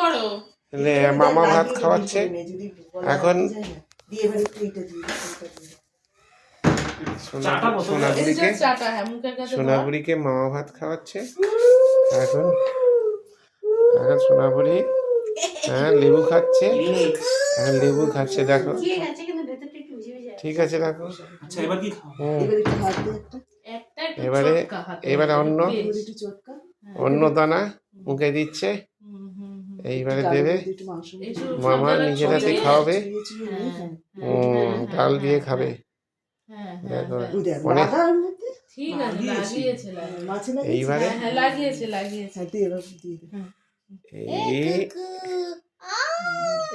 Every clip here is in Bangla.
করো। মামা ভাত খাওয়াচ্ছে এখন। সোনাবুড়িকে মামা ভাত খাওয়াচ্ছে এখন। এখন সোনাবুড়ি লেবু খাচ্ছে, এখন লেবু খাচ্ছে দেখো। ঠিক আছে দেখো। এবারে এবারে অন্য দানা মুখে দিচ্ছে, এইবারে দেবে। মামা নিজের হাতে খাওয়াবে, ডাল দিয়ে খাবে। দেখো অনেক। এইবারে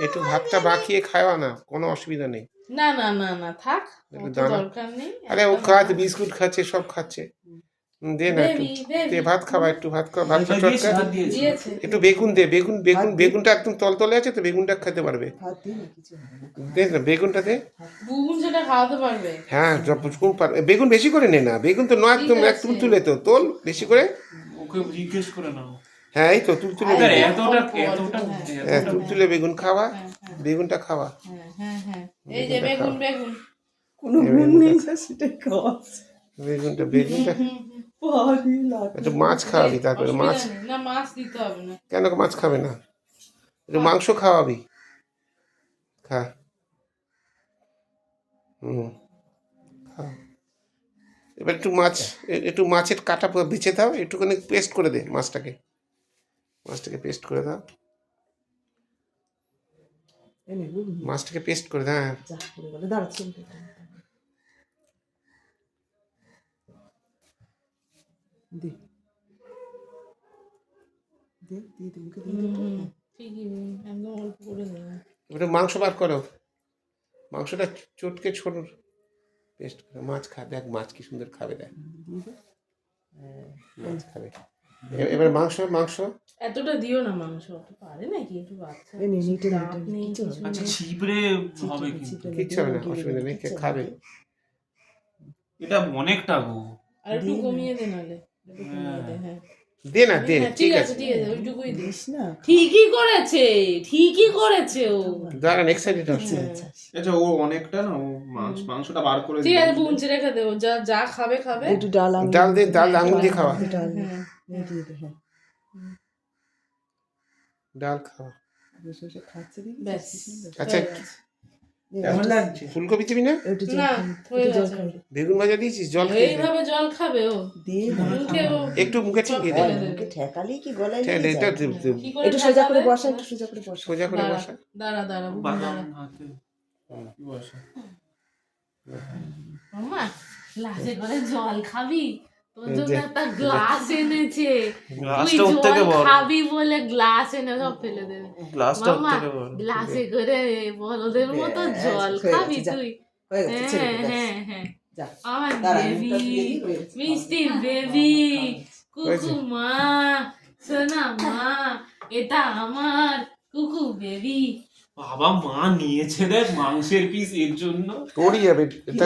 একটু ভাতটা বাকিয়ে খাওয়া না, কোনো অসুবিধা নেই। না না না না থাক, দরকার নেই। আরে ও খাচ্ছে, বিস্কুট খাচ্ছে, সব খাচ্ছে। দে না একটু ভাত খাওয়া, একটু ভাত খাওয়া, ভাতটা চটকা একটু বেগুন দে। বেগুনটা একদম তলতলে আছে তো, বেগুনটা খেতে পারবে। দে না বেগুনটা দে। বেগুন সেটা খাওয়াতে পারবে। হ্যাঁ বেগুন বেশি করে নে না, বেগুন তো নয় একদম এক তুলতুলে তো, তোল বেশি করে। ওকে জিজ্ঞেস করে নাও। হ্যাঁ এই তো তুলতুলে তুলতুলে বেগুন খাওয়া, বেগুনটা খাওয়া। এই যে বেগুন কোনো গুণ নেই সেটা খাওয়া। বেগুনটা একটু মাছ খাওয়াবি, তারপরে মাছ। না মাছ দিতে হবে না। কেন মাছ খাবে না? একটু মাংস খাওয়াবি, খা। খা। এবার একটু মাছের কাটা বেছে দাও, একটুখানি পেস্ট করে দে মাছটাকে পেস্ট করে দাও। মাছটাকে পেস্ট করে দাও। এবারে মাংস বার করো, মাংসটা চটকে ছোট পেস্ট করে। মাছ খা, দেখ মাছ কি সুন্দর খাবে, দেখ মাছ খাবে। এবার মাংস এতটা দিও না, মাংস পারে নাকি একটু বাচ্চা। আচ্ছা ছিপড়ে হবে, কিচ্ছু হবে না, অসুবিধা নেই, খাবে। এটা অনেকটা গো, আর একটু কমিয়ে দে নালে। দে না দে, ঠিক আছে ওইটুকুই দিস না। ঠিকই করেছে ও। দাঁড়ান এক্সাইটেড হচ্ছে। আচ্ছা ও অনেকটা না, ও মাংসটা বার করে ঠিক আছে বুনছে রেখে দেবো, যা খাবে একটু ডাল আঙুল দিয়ে খাওয়া। ডাল খাওয়া। আচ্ছা কেমন লাগছে? ফুলকপি দিবি না? বেগুন ভাজা দিয়েছিস? জল এইভাবে জল খাবে ও? একটু মুখে ঠিকিয়ে দে। ঠেকালেই কি গলায় একটু সোজা করে বসা, সোজা করে বসা। দাঁড়া মামা, গ্লাসে করে জল খাবি? তোর জন্য একটা গ্লাস এনেছে, তুই জল খাবি বলে গ্লাস এনে সব ফেলে দেবে। মামা গ্লাসে করে বলদের মতো জল খাবি তুই? হ্যাঁ আমার বেবি, মিষ্টি বেবি, কুকু মা, সোনা মা, এটা আমার কুকু বেবি। বাবা মা নিয়েছে দেখ মাংসের পিস, এর জন্য তোরই যাবে কতটা